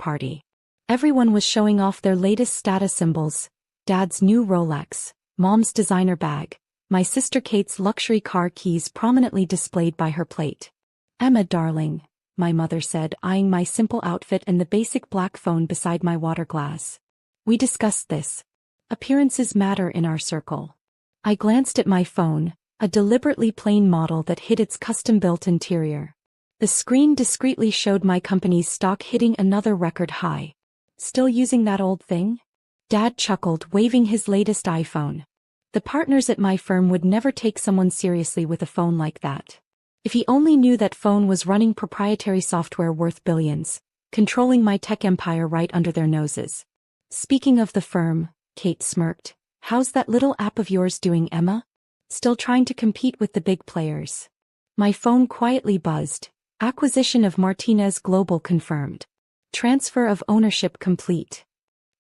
party. Everyone was showing off their latest status symbols: Dad's new Rolex, Mom's designer bag, my sister Kate's luxury car keys prominently displayed by her plate. "Emma, darling," my mother said, eyeing my simple outfit and the basic black phone beside my water glass. "We discussed this. Appearances matter in our circle." I glanced at my phone, a deliberately plain model that hid its custom-built interior. The screen discreetly showed my company's stock hitting another record high. "Still using that old thing?" Dad chuckled, waving his latest iPhone. The partners at my firm would never take someone seriously with a phone like that. If he only knew that phone was running proprietary software worth billions, controlling my tech empire right under their noses. "Speaking of the firm," Kate smirked, "how's that little app of yours doing, Emma? Still trying to compete with the big players?" My phone quietly buzzed. "Acquisition of Martinez Global confirmed. Transfer of ownership complete."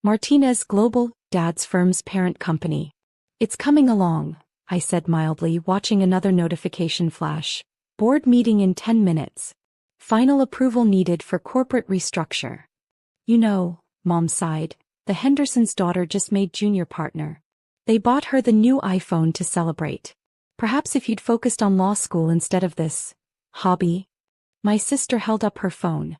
Martinez Global, Dad's firm's parent company. "It's coming along," I said mildly, watching another notification flash. "Board meeting in 10 minutes. Final approval needed for corporate restructure." "You know," Mom sighed, "the Henderson's daughter just made junior partner. They bought her the new iPhone to celebrate. Perhaps if you'd focused on law school instead of this hobby." My sister held up her phone.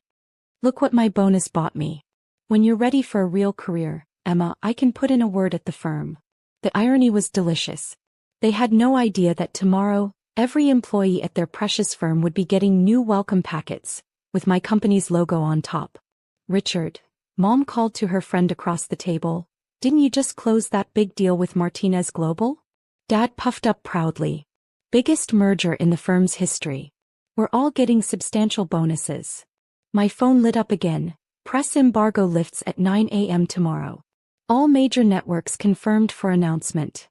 "Look what my bonus bought me. When you're ready for a real career, Emma, I can put in a word at the firm." The irony was delicious. They had no idea that tomorrow, every employee at their precious firm would be getting new welcome packets, with my company's logo on top. "Richard," Mom called to her friend across the table, "didn't you just close that big deal with Martinez Global?" Dad puffed up proudly. "Biggest merger in the firm's history. We're all getting substantial bonuses." My phone lit up again. "Press embargo lifts at 9 a.m. tomorrow. All major networks confirmed for announcement."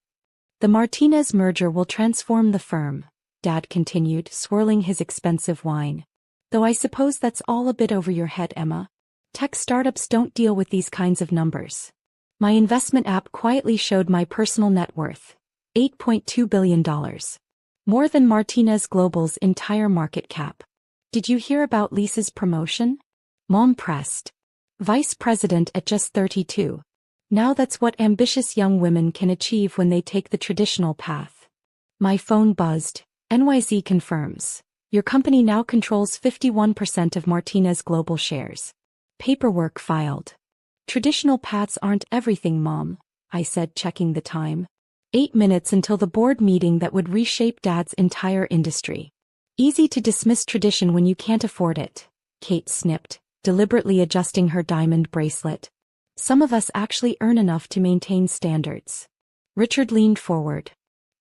"The Martinez merger will transform the firm," Dad continued, swirling his expensive wine. "Though I suppose that's all a bit over your head, Emma. Tech startups don't deal with these kinds of numbers." My investment app quietly showed my personal net worth. $8.2 billion. More than Martinez Global's entire market cap. "Did you hear about Lisa's promotion?" Mom pressed. "Vice president at just 32. Now that's what ambitious young women can achieve when they take the traditional path." My phone buzzed. "NYC confirms. Your company now controls 51% of Martinez Global shares. Paperwork filed." "Traditional paths aren't everything, Mom," I said, checking the time. 8 minutes until the board meeting that would reshape Dad's entire industry. "Easy to dismiss tradition when you can't afford it," Kate snipped, deliberately adjusting her diamond bracelet. "Some of us actually earn enough to maintain standards." Richard leaned forward.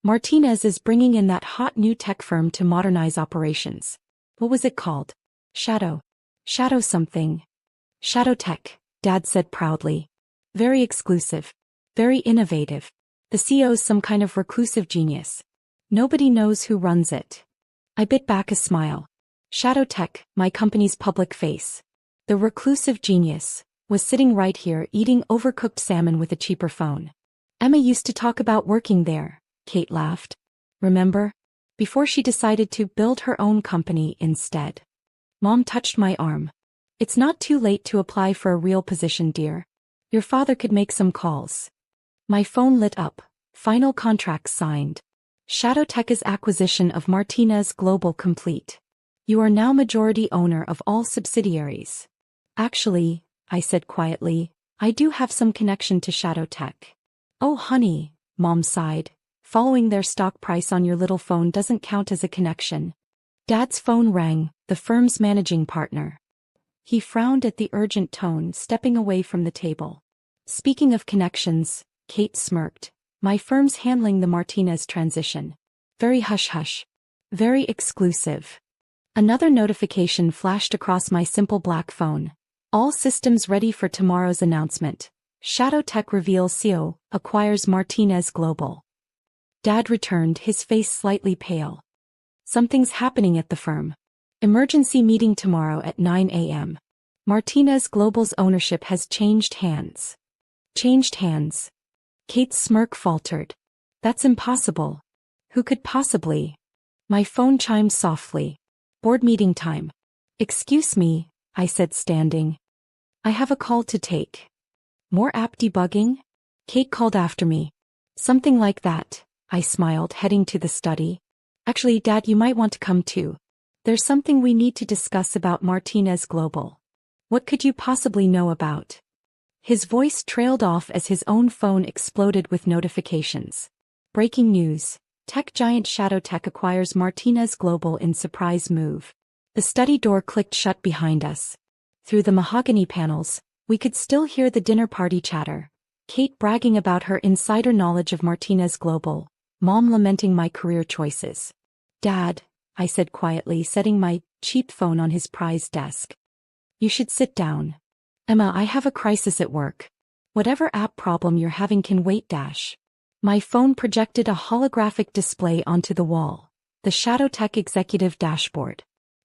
"Martinez is bringing in that hot new tech firm to modernize operations. What was it called? Shadow something." "Shadow Tech," Dad said proudly. "Very exclusive. Very innovative. The CEO's some kind of reclusive genius. Nobody knows who runs it." I bit back a smile. Shadow Tech, my company's public face. The reclusive genius was sitting right here eating overcooked salmon with a cheaper phone. "Emma used to talk about working there," Kate laughed. "Remember? Before she decided to build her own company instead." Mom touched my arm. "It's not too late to apply for a real position, dear. Your father could make some calls." My phone lit up. Final contracts signed. Shadow Tech's acquisition of Martinez Global complete. "You are now majority owner of all subsidiaries." "Actually," I said quietly, "I do have some connection to Shadow Tech." "Oh honey," Mom sighed, "following their stock price on your little phone doesn't count as a connection." Dad's phone rang, the firm's managing partner. He frowned at the urgent tone, stepping away from the table. "Speaking of connections," Kate smirked, "my firm's handling the Martinez transition. Very hush-hush. Very exclusive." Another notification flashed across my simple black phone. "All systems ready for tomorrow's announcement. Shadow Tech reveals CEO, acquires Martinez Global." Dad returned, his face slightly pale. "Something's happening at the firm. Emergency meeting tomorrow at 9 a.m. Martinez Global's ownership has changed hands." "Changed hands?" Kate's smirk faltered. "That's impossible. Who could possibly?" My phone chimed softly. "Board meeting time." "Excuse me," I said, standing. I have a call to take. More app debugging? Kate called after me. Something like that, I smiled, heading to the study. Actually, Dad, you might want to come too. There's something we need to discuss about Martinez Global. What could you possibly know about? His voice trailed off as his own phone exploded with notifications. Breaking news. Tech giant ShadowTech acquires Martinez Global in surprise move. The study door clicked shut behind us. Through the mahogany panels, we could still hear the dinner party chatter. Kate bragging about her insider knowledge of Martinez Global, Mom lamenting my career choices. Dad, I said quietly, setting my cheap phone on his prized desk. You should sit down. Emma, I have a crisis at work. Whatever app problem you're having can wait. My phone projected a holographic display onto the wall, the ShadowTech executive dashboard.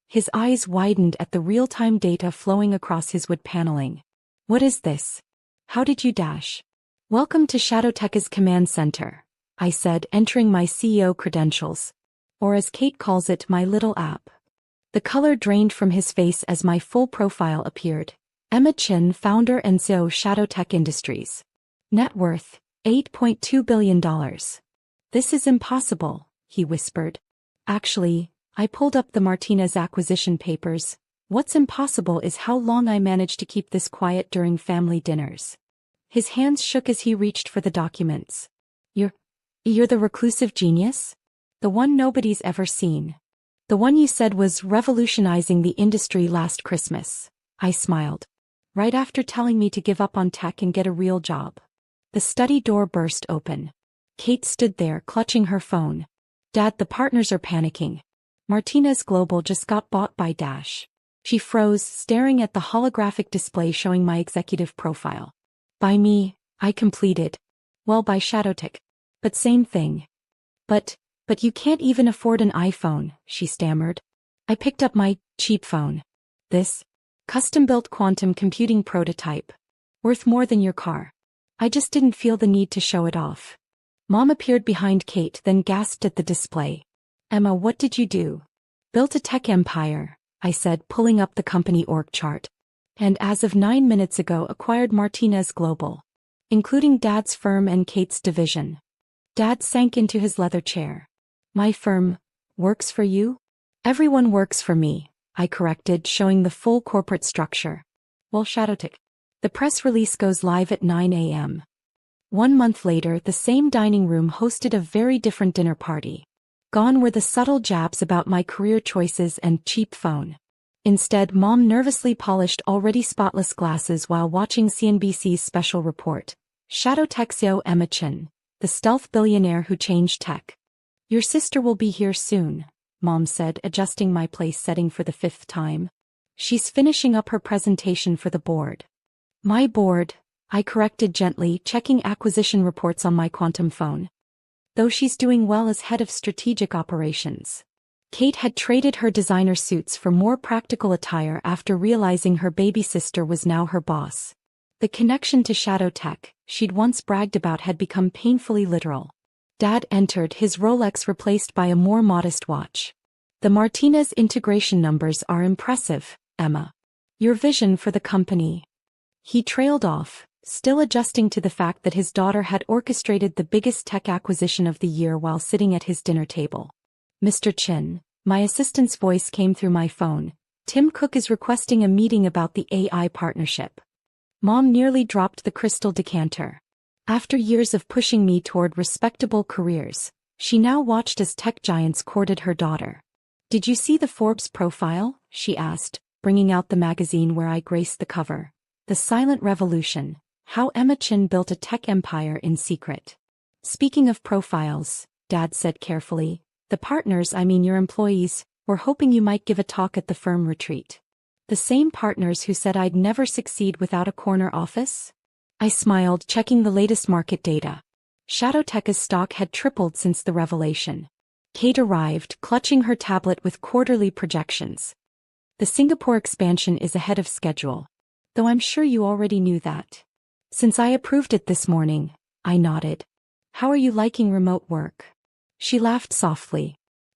His eyes widened at the real-time data flowing across his wood paneling. What is this? How did you dash? Welcome to ShadowTech's command center, I said, entering my CEO credentials. Or as Kate calls it, my little app. The color drained from his face as my full profile appeared. Emma Chin, founder and CEO, ShadowTech Industries. Net worth, $8.2 billion. This is impossible, he whispered. Actually, I pulled up the Martinez acquisition papers. What's impossible is how long I managed to keep this quiet during family dinners. His hands shook as he reached for the documents. You're the reclusive genius? The one nobody's ever seen. The one you said was revolutionizing the industry last Christmas. I smiled. Right after telling me to give up on tech and get a real job. The study door burst open. Kate stood there, clutching her phone. Dad, the partners are panicking. Martinez Global just got bought by Dash. She froze, staring at the holographic display showing my executive profile. By me, I completed. Well, by ShadowTech. But same thing. But you can't even afford an iPhone, she stammered. I picked up my cheap phone. This custom-built quantum computing prototype. Worth more than your car. I just didn't feel the need to show it off. Mom appeared behind Kate, then gasped at the display. Emma, what did you do? Built a tech empire, I said, pulling up the company org chart. And as of 9 minutes ago acquired Martinez Global. Including Dad's firm and Kate's division. Dad sank into his leather chair. My firm works for you? Everyone works for me, I corrected, showing the full corporate structure. Well, ShadowTech. The press release goes live at 9 a.m. 1 month later, the same dining room hosted a very different dinner party. Gone were the subtle jabs about my career choices and cheap phone. Instead, Mom nervously polished already spotless glasses while watching CNBC's special report. ShadowTech CEO Emma Chin, the stealth billionaire who changed tech. Your sister will be here soon, Mom said, adjusting my place setting for the 5th time. She's finishing up her presentation for the board. My board, I corrected gently, checking acquisition reports on my quantum phone. Though she's doing well as head of strategic operations. Kate had traded her designer suits for more practical attire after realizing her baby sister was now her boss. The connection to ShadowTech she'd once bragged about had become painfully literal. Dad entered, his Rolex replaced by a more modest watch. The Martinez integration numbers are impressive, Emma. Your vision for the company. He trailed off, still adjusting to the fact that his daughter had orchestrated the biggest tech acquisition of the year while sitting at his dinner table. Mr. Chin, my assistant's voice came through my phone. Tim Cook is requesting a meeting about the AI partnership. Mom nearly dropped the crystal decanter. After years of pushing me toward respectable careers, she now watched as tech giants courted her daughter. Did you see the Forbes profile? She asked, bringing out the magazine where I graced the cover. The Silent Revolution. How Emma Chin built a tech empire in secret. Speaking of profiles, Dad said carefully, the partners, I mean your employees, were hoping you might give a talk at the firm retreat. The same partners who said I'd never succeed without a corner office? I smiled, checking the latest market data. ShadowTech's stock had tripled since the revelation. Kate arrived, clutching her tablet with quarterly projections. The Singapore expansion is ahead of schedule. Though I'm sure you already knew that. Since I approved it this morning, I nodded. How are you liking remote work? She laughed softly.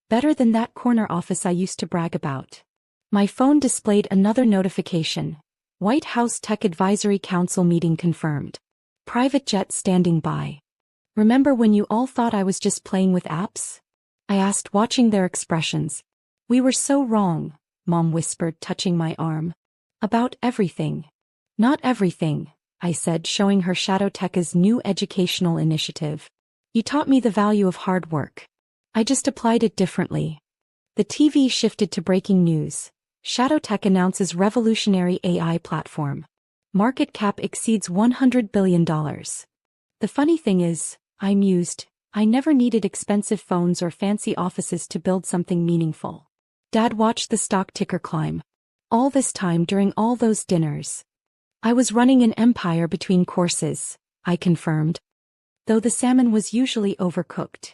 Better than that corner office I used to brag about. My phone displayed another notification. White House Tech Advisory Council meeting confirmed. Private jet standing by. Remember when you all thought I was just playing with apps? I asked, watching their expressions. We were so wrong, Mom whispered, touching my arm. About everything. Not everything, I said, showing her Shadowtech's new educational initiative. You taught me the value of hard work. I just applied it differently. The TV shifted to breaking news. Shadowtech announces revolutionary AI platform. Market cap exceeds $100 billion. The funny thing is, I mused, I never needed expensive phones or fancy offices to build something meaningful. Dad watched the stock ticker climb. All this time during all those dinners. I was running an empire between courses, I confirmed. Though the salmon was usually overcooked.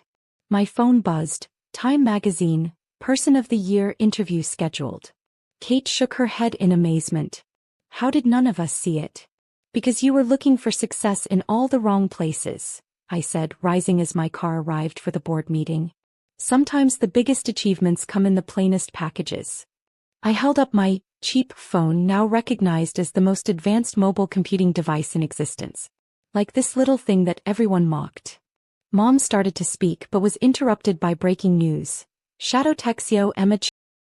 My phone buzzed. Time magazine, Person of the Year interview scheduled. Kate shook her head in amazement. How did none of us see it? Because you were looking for success in all the wrong places, I said, rising as my car arrived for the board meeting. Sometimes the biggest achievements come in the plainest packages. I held up my cheap phone, now recognized as the most advanced mobile computing device in existence. Like this little thing that everyone mocked. Mom started to speak but was interrupted by breaking news. Shadowtech CEO Emma